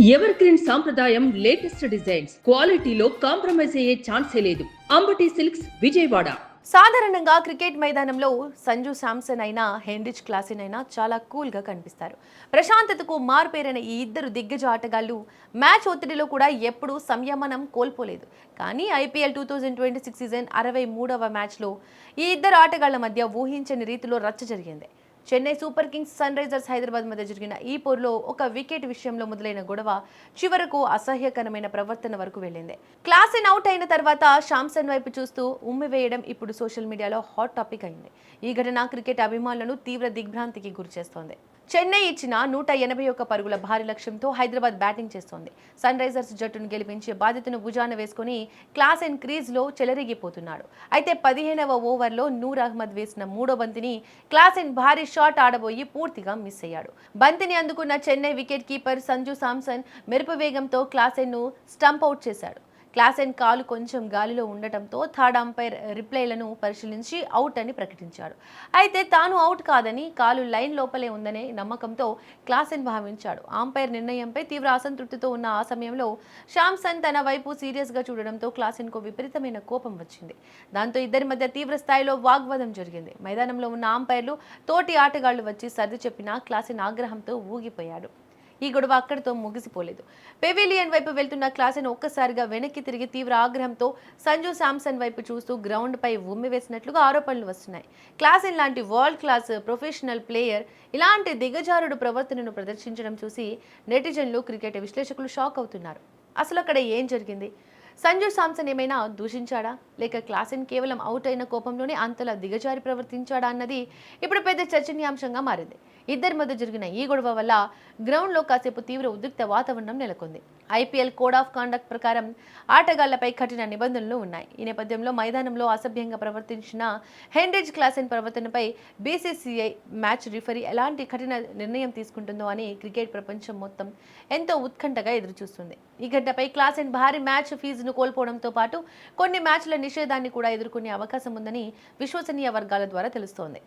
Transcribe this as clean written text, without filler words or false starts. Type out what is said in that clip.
Ever green సాంప్రదాయం latest designs క్వాలిటీలో compromise అయ్యే ఛాన్సే లేదు. అంబటి సిల్క్స్ విజయవాడ. సాధారణంగా క్రికెట్ మైదానంలో సంజు శాంసన్ అయినా హెన్రిచ్ క్లాసెన్ అయినా చాలా కూల్గా కనిపిస్తారు. ప్రశాంతతకు మారుపేరైన ఈ ఇద్దరు దిగ్గజ ఆటగాళ్లు మ్యాచ్ ఒత్తిడిలో కూడా ఎప్పుడూ సంయమనం కోల్పోలేదు. కానీ ఐపీఎల్ 2026 సీజన్ 63వ మ్యాచ్లో ఈ ఇద్దరు ఆటగాళ్ల మధ్య ఊహించని రీతిలో రచ్చ జరిగింది. Chennai Super Kings Sunrisers Hyderabad మధ్య జరిగిన ఈ పోరులో ఒక వికెట్ విషయంలో మొదలైన గొడవ చివరకు అసహ్యకరమైన ప్రవర్తన వరకు వెళ్ళింది. క్లాసెన్ అవుట్ అయిన తర్వాత శాంసన్ వైపు చూస్తూ ఉమ్మివేయడం ఇప్పుడు సోషల్ మీడియాలో హాట్ టాపిక్ అయింది. ఈ ఘటన క్రికెట్ అభిమానులను తీవ్ర దిగ్భ్రాంతికి గురిచేస్తోంది. చెన్నై ఇచ్చిన 181 పరుగుల భారీ లక్ష్యంతో హైదరాబాద్ బ్యాటింగ్ చేస్తోంది. సన్ రైజర్స్ జట్టును గెలిపించే బాధ్యతను భుజాన వేసుకుని క్లాసెన్ క్రీజ్లో చెలరేగిపోతున్నాడు. అయితే 15వ ఓవర్లో నూర్ అహ్మద్ వేసిన మూడో బంతిని క్లాసెన్ భారీ షాట్ ఆడబోయి పూర్తిగా మిస్ అయ్యాడు. బంతిని అందుకున్న చెన్నై వికెట్ కీపర్ సంజు శాంసన్ మెరుపు వేగంతో క్లాసెన్ను స్టంప్ అవుట్ చేశాడు. క్లాసెన్ కాలు కొంచెం గాలిలో ఉండటంతో థర్డ్ అంపైర్ రిప్లైలను పరిశీలించి అవుట్ అని ప్రకటించాడు. అయితే తాను అవుట్ కాదని, కాలు లైన్ లోపలే ఉందనే నమ్మకంతో క్లాసెన్ భావించాడు. అంపైర్ నిర్ణయంపై తీవ్ర అసంతృప్తితో ఉన్న ఆ సమయంలో శాంసన్ తన వైపు సీరియస్గా చూడడంతో క్లాసెన్కు విపరీతమైన కోపం వచ్చింది. దాంతో ఇద్దరి మధ్య తీవ్ర స్థాయిలో వాగ్వాదం జరిగింది. మైదానంలో ఉన్న అంపైర్లు, తోటి ఆటగాళ్లు వచ్చి సర్ది చెప్పినా క్లాసెన్ ఆగ్రహంతో ఊగిపోయాడు. ఈ గొడవ అక్కడితో ముగిసిపోలేదు. పెవిలియన్ వైపు వెళ్తున్న క్లాసెన్ ఒక్కసారిగా వెనక్కి తిరిగి తీవ్ర ఆగ్రహంతో సంజు శాంసన్ వైపు చూస్తూ గ్రౌండ్ పై ఉమ్మివేసినట్లుగా ఆరోపణలు వస్తున్నాయి. క్లాసెన్ లాంటి వరల్డ్ క్లాస్ ప్రొఫెషనల్ ప్లేయర్ ఇలాంటి దిగజారుడు ప్రవర్తనను ప్రదర్శించడం చూసి నెటిజన్లు, క్రికెట్ విశ్లేషకులు షాక్ అవుతున్నారు. అసలు అక్కడ ఏం జరిగింది? సంజు శాంసన్ ఏమైనా దూషించాడా, లేక క్లాసెన్ కేవలం అవుట్ అయిన కోపంలోనే అంతలా దిగజారి ప్రవర్తించాడా అన్నది ఇప్పుడు పెద్ద చర్చనీయాంశంగా మారింది. ఇద్దరి మధ్య జరిగిన ఈ గొడవ వల్ల గ్రౌండ్లో కాసేపు తీవ్ర ఉద్రిక్త వాతావరణం నెలకొంది. ఐపీఎల్ కోడ్ ఆఫ్ కాండక్ట్ ప్రకారం ఆటగాళ్లపై కఠిన నిబంధనలు ఉన్నాయి. ఈ నేపథ్యంలో మైదానంలో అసభ్యంగా ప్రవర్తించిన హెన్రిచ్ క్లాసెన్ ప్రవర్తనపై బీసీసీఐ మ్యాచ్ రిఫరీ ఎలాంటి కఠిన నిర్ణయం తీసుకుంటుందో అని క్రికెట్ ప్రపంచం మొత్తం ఎంతో ఉత్కంఠగా ఎదురుచూస్తుంది. ఈ ఘటనపై క్లాసెన్ భారీ మ్యాచ్ ఫీజును కోల్పోవడంతో పాటు కొన్ని మ్యాచ్ల నిషేధాన్ని కూడా ఎదుర్కొనే అవకాశం ఉందని విశ్వసనీయ వర్గాల ద్వారా తెలుస్తోంది.